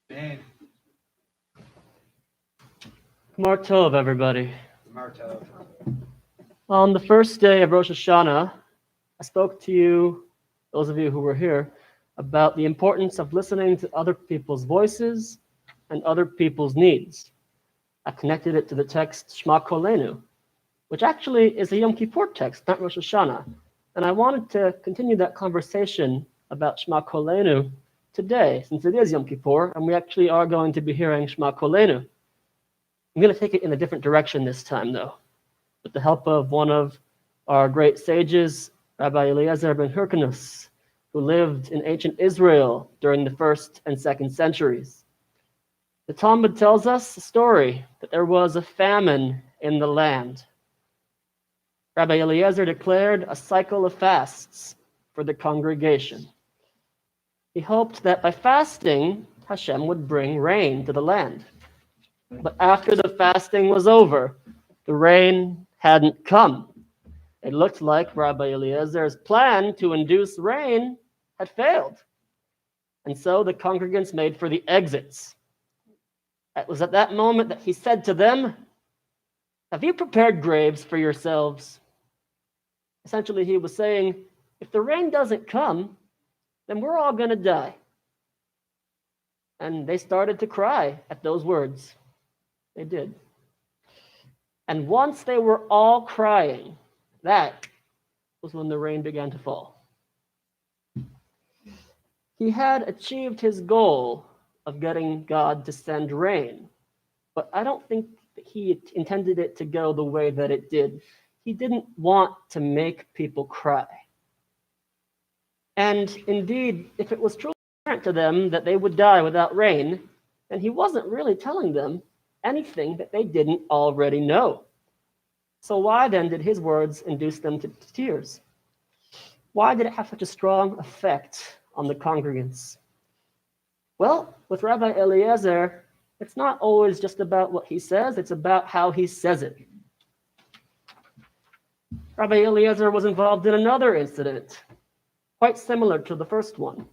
Man, Gmar Tov, everybody. Martov. On the first day of Rosh Hashanah, I spoke to you, those of you who were here, about the importance of listening to other people's voices and other people's needs. I connected it to the text Shema Kolenu, which actually is a Yom Kippur text, not Rosh Hashanah. And I wanted to continue that conversation about Shema Kolenu today, since it is Yom Kippur, and we actually are going to be hearing Shema Kolenu. I'm going to take it in a different direction this time, though, with the help of one of our great sages, Rabbi Eliezer ben Hyrcanus, who lived in ancient Israel during the 1st and 2nd centuries. The Talmud tells us a story that there was a famine in the land. Rabbi Eliezer declared a cycle of fasts for the congregation. He hoped that by fasting, Hashem would bring rain to the land. But after the fasting was over, the rain hadn't come. It looked like Rabbi Eliezer's plan to induce rain had failed. And so the congregants made for the exits. It was at that moment that he said to them, "Have you prepared graves for yourselves?" Essentially, he was saying, if the rain doesn't come, then we're all going to die. And they started to cry at those words. They did. And once they were all crying, that was when the rain began to fall. He had achieved his goal of getting God to send rain, but I don't think that he intended it to go the way that it did. He didn't want to make people cry. And indeed, if it was truly apparent to them that they would die without rain, then he wasn't really telling them anything that they didn't already know. So why then did his words induce them to tears? Why did it have such a strong effect on the congregants? Well, with Rabbi Eliezer, it's not always just about what he says, it's about how he says it. Rabbi Eliezer was involved in another incident, quite similar to the first one.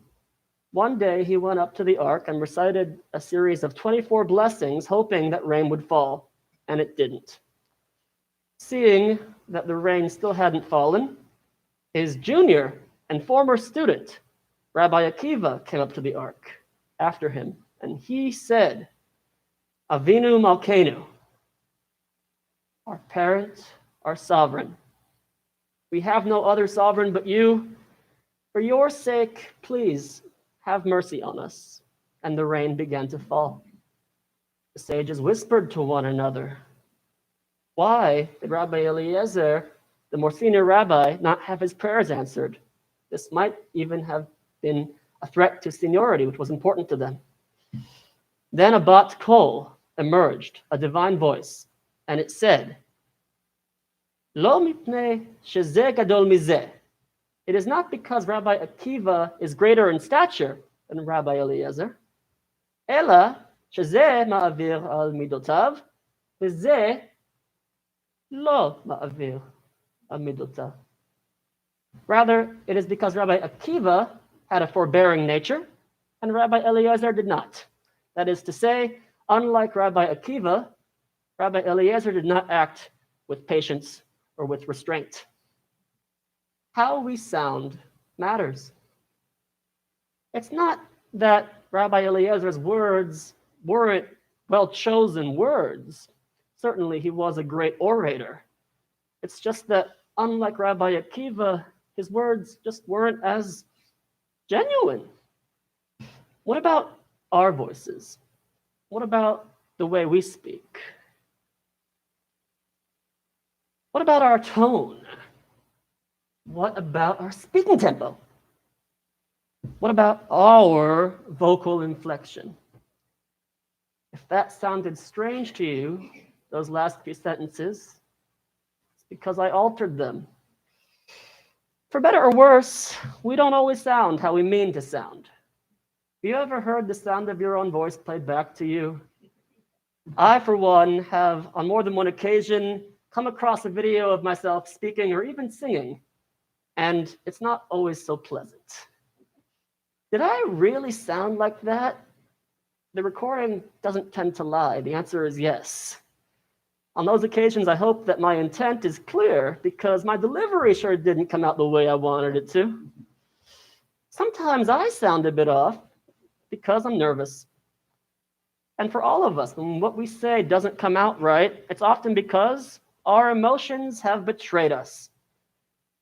One day he went up to the ark and recited a series of 24 blessings, hoping that rain would fall, and it didn't. Seeing that the rain still hadn't fallen, his junior and former student, Rabbi Akiva, came up to the ark after him, and he said, "Avinu Malkeinu, our parent, our sovereign. We have no other sovereign but you. For your sake, please have mercy on us." And the rain began to fall. The sages whispered to one another, why did Rabbi Eliezer, the more senior rabbi, not have his prayers answered? This might even have been a threat to seniority, which was important to them. Then a bat kol emerged, a divine voice, and it said, "Lo mipnei shezeh gadol mizeh." It is not because Rabbi Akiva is greater in stature than Rabbi Eliezer. Ela shezeh ma'avir al midotav, v'zeh lo ma'avir al midotav. Rather, it is because Rabbi Akiva had a forbearing nature, and Rabbi Eliezer did not. That is to say, unlike Rabbi Akiva, Rabbi Eliezer did not act with patience or with restraint. How we sound matters. It's not that Rabbi Eliezer's words weren't well-chosen words. Certainly, he was a great orator. It's just that, unlike Rabbi Akiva, his words just weren't as genuine. What about our voices? What about the way we speak? What about our tone? What about our speaking tempo? What about our vocal inflection? If that sounded strange to you, those last few sentences, it's because I altered them. For better or worse, we don't always sound how we mean to sound. Have you ever heard the sound of your own voice played back to you? I, for one, have on more than one occasion come across a video of myself speaking or even singing, and it's not always so pleasant. Did I really sound like that? The recording doesn't tend to lie. The answer is yes. On those occasions, I hope that my intent is clear because my delivery sure didn't come out the way I wanted it to. Sometimes I sound a bit off because I'm nervous. And for all of us, when what we say doesn't come out right, it's often because our emotions have betrayed us.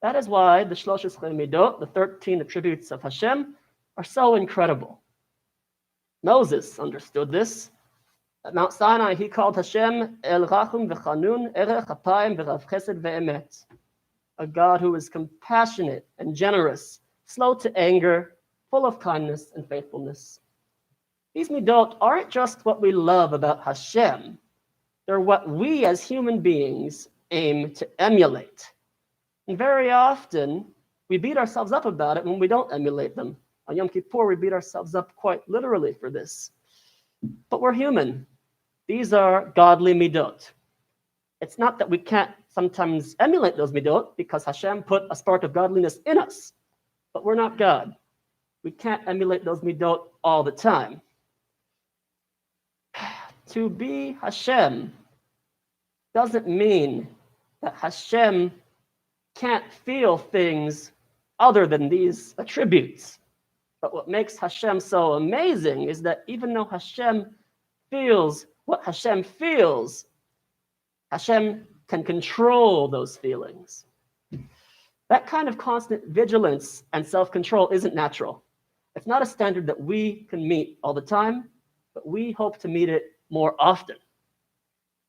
That is why the 13 midot, the 13 attributes of Hashem, are so incredible. Moses understood this. At Mount Sinai, he called Hashem El Rachum V'Chanun Erech Apayim V'Rav Chesed Ve'emet, a God who is compassionate and generous, slow to anger, full of kindness and faithfulness. These midot aren't just what we love about Hashem. They're what we as human beings aim to emulate. And very often, we beat ourselves up about it when we don't emulate them. On Yom Kippur, we beat ourselves up quite literally for this. But we're human. These are godly midot. It's not that we can't sometimes emulate those midot because Hashem put a spark of godliness in us, but we're not God. We can't emulate those midot all the time. To be Hashem doesn't mean that Hashem can't feel things other than these attributes. But what makes Hashem so amazing is that even though Hashem feels what Hashem feels, Hashem can control those feelings. That kind of constant vigilance and self-control isn't natural. It's not a standard that we can meet all the time, but we hope to meet it more often.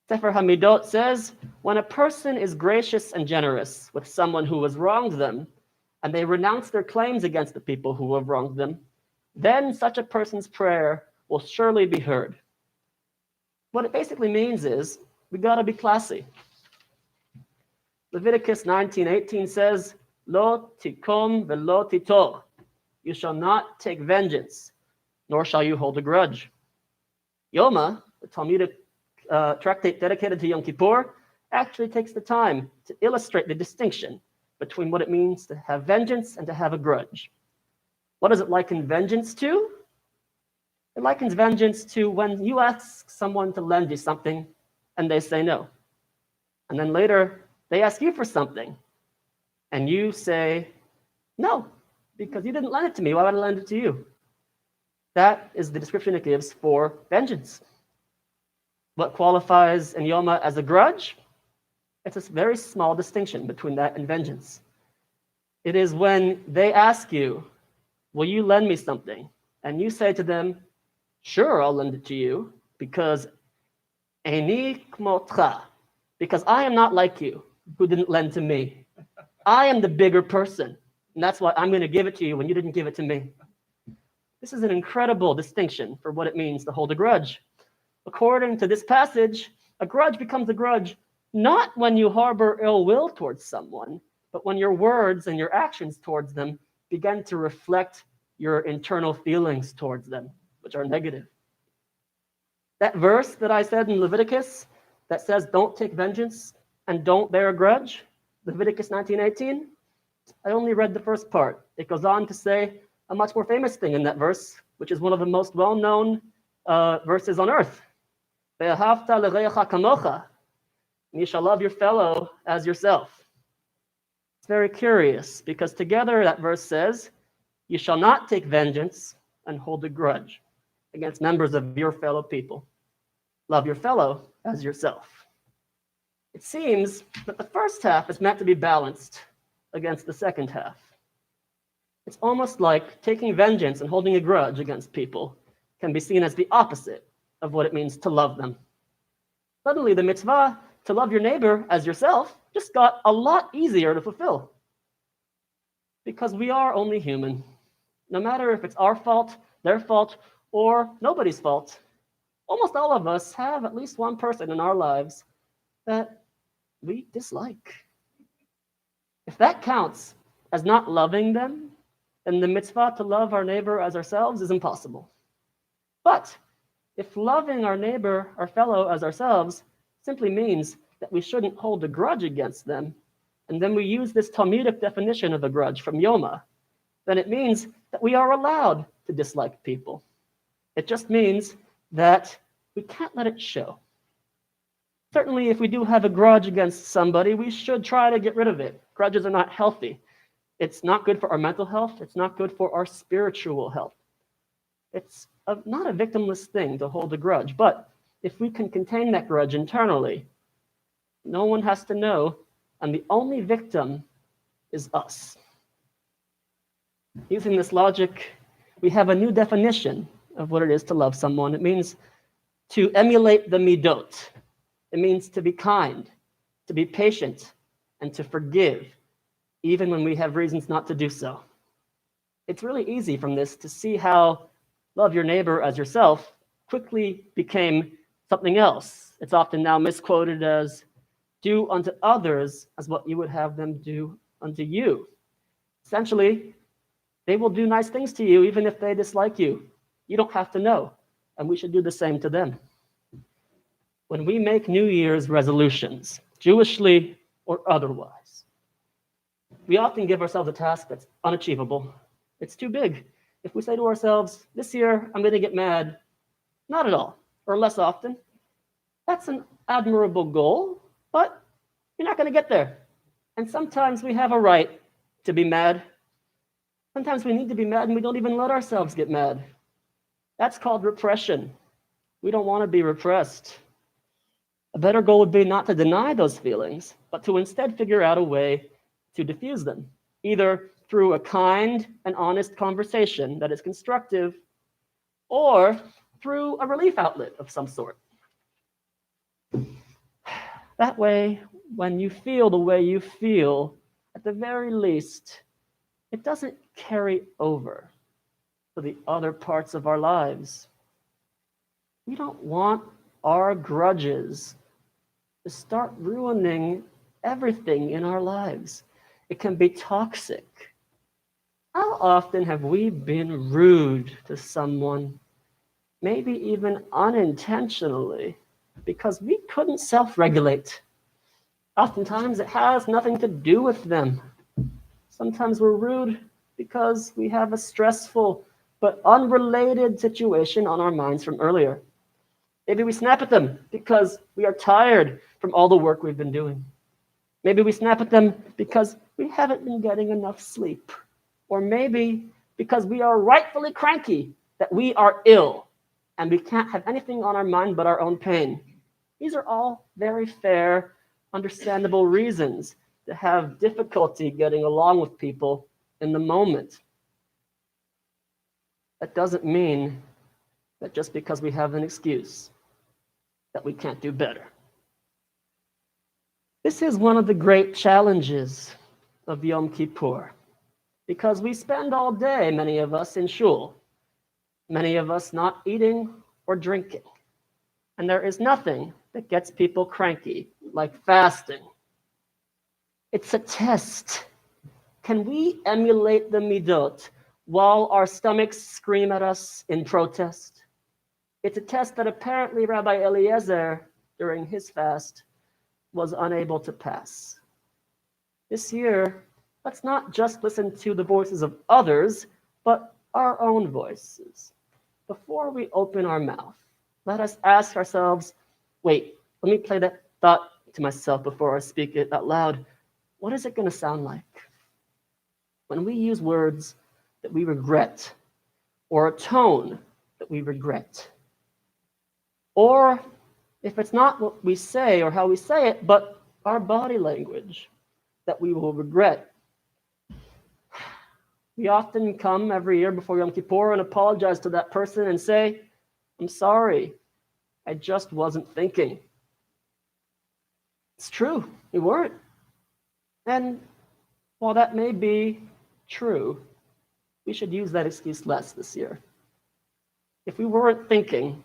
Sefer Hamidot says, when a person is gracious and generous with someone who has wronged them, and they renounce their claims against the people who have wronged them, then such a person's prayer will surely be heard. What it basically means is, we gotta be classy. Leviticus 19:18 says, Lo tikom velo titor. You shall not take vengeance, nor shall you hold a grudge. Yoma, the Talmudic tractate dedicated to Yom Kippur, actually takes the time to illustrate the distinction between what it means to have vengeance and to have a grudge. What does it liken vengeance to? It likens vengeance to when you ask someone to lend you something and they say no. And then later they ask you for something and you say no, because you didn't lend it to me. Why would I lend it to you? That is the description it gives for vengeance. What qualifies in Yoma as a grudge? It's a very small distinction between that and vengeance. It is when they ask you, will you lend me something? And you say to them, sure, I'll lend it to you, because Eini kmotcha, because I am not like you, who didn't lend to me. I am the bigger person, and that's why I'm going to give it to you when you didn't give it to me. This is an incredible distinction for what it means to hold a grudge. According to this passage, a grudge becomes a grudge not when you harbor ill will towards someone, but when your words and your actions towards them begin to reflect your internal feelings towards them, which are negative. That verse that I said in Leviticus that says don't take vengeance and don't bear a grudge, Leviticus 19:18, I only read the first part. It goes on to say a much more famous thing in that verse, which is one of the most well-known verses on earth. Ve'ahavta l'reacha kamocha. And you shall love your fellow as yourself. It's very curious because together that verse says, you shall not take vengeance and hold a grudge against members of your fellow people. Love your fellow as yourself. It seems that the first half is meant to be balanced against the second half. It's almost like taking vengeance and holding a grudge against people can be seen as the opposite of what it means to love them. Suddenly, the mitzvah to love your neighbor as yourself just got a lot easier to fulfill. Because we are only human. No matter if it's our fault, their fault, or nobody's fault, almost all of us have at least one person in our lives that we dislike. If that counts as not loving them, then the mitzvah to love our neighbor as ourselves is impossible. But if loving our neighbor, our fellow as ourselves, simply means that we shouldn't hold a grudge against them, and then we use this Talmudic definition of a grudge from Yoma, then it means that we are allowed to dislike people. It just means that we can't let it show. Certainly, if we do have a grudge against somebody, we should try to get rid of it. Grudges are not healthy. It's not good for our mental health. It's not good for our spiritual health. It's not a victimless thing to hold a grudge, but if we can contain that grudge internally, no one has to know, and the only victim is us. Using this logic, we have a new definition of what it is to love someone. It means to emulate the midot. It means to be kind, to be patient, and to forgive, even when we have reasons not to do so. It's really easy from this to see how love your neighbor as yourself quickly became something else. It's often now misquoted as do unto others as what you would have them do unto you. Essentially, they will do nice things to you even if they dislike you. You don't have to know, and we should do the same to them. When we make New Year's resolutions, Jewishly or otherwise, we often give ourselves a task that's unachievable. It's too big. If we say to ourselves, this year I'm going to get mad, not at all, or less often, that's an admirable goal, but you're not going to get there. And sometimes we have a right to be mad. Sometimes we need to be mad and we don't even let ourselves get mad. That's called repression. We don't want to be repressed. A better goal would be not to deny those feelings, but to instead figure out a way to diffuse them, either through a kind and honest conversation that is constructive, or through a relief outlet of some sort. That way, when you feel the way you feel, at the very least, it doesn't carry over to the other parts of our lives. We don't want our grudges to start ruining everything in our lives. It can be toxic. How often have we been rude to someone, maybe even unintentionally, because we couldn't self-regulate? Oftentimes it has nothing to do with them. Sometimes we're rude because we have a stressful but unrelated situation on our minds from earlier. Maybe we snap at them because we are tired from all the work we've been doing. Maybe we snap at them because we haven't been getting enough sleep. Or maybe because we are rightfully cranky that we are ill and we can't have anything on our mind but our own pain. These are all very fair, understandable reasons to have difficulty getting along with people in the moment. That doesn't mean that just because we have an excuse, that we can't do better. This is one of the great challenges of Yom Kippur, because we spend all day, many of us, in shul, many of us not eating or drinking. And there is nothing that gets people cranky like fasting. It's a test. Can we emulate the midot while our stomachs scream at us in protest? It's a test that apparently Rabbi Eliezer, during his fast, was unable to pass. This year, let's not just listen to the voices of others, but our own voices. Before we open our mouth, let us ask ourselves, wait, let me play that thought to myself before I speak it out loud. What is it going to sound like? When we use words that we regret, or a tone that we regret, or if it's not what we say or how we say it, but our body language that we will regret. We often come every year before Yom Kippur and apologize to that person and say, I'm sorry, I just wasn't thinking. It's true, we weren't. And while that may be true, we should use that excuse less this year. If we weren't thinking,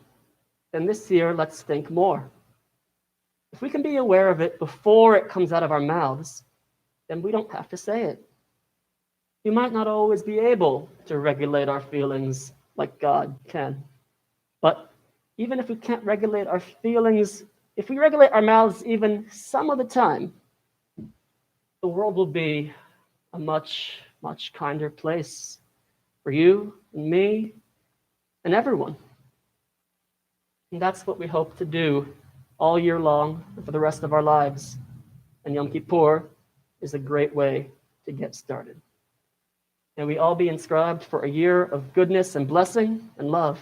then this year, let's think more. If we can be aware of it before it comes out of our mouths, then we don't have to say it. We might not always be able to regulate our feelings like God can. But even if we can't regulate our feelings, if we regulate our mouths even some of the time, the world will be a much, much kinder place for you and me and everyone. And that's what we hope to do all year long and for the rest of our lives. And Yom Kippur is a great way to get started. May we all be inscribed for a year of goodness and blessing and love.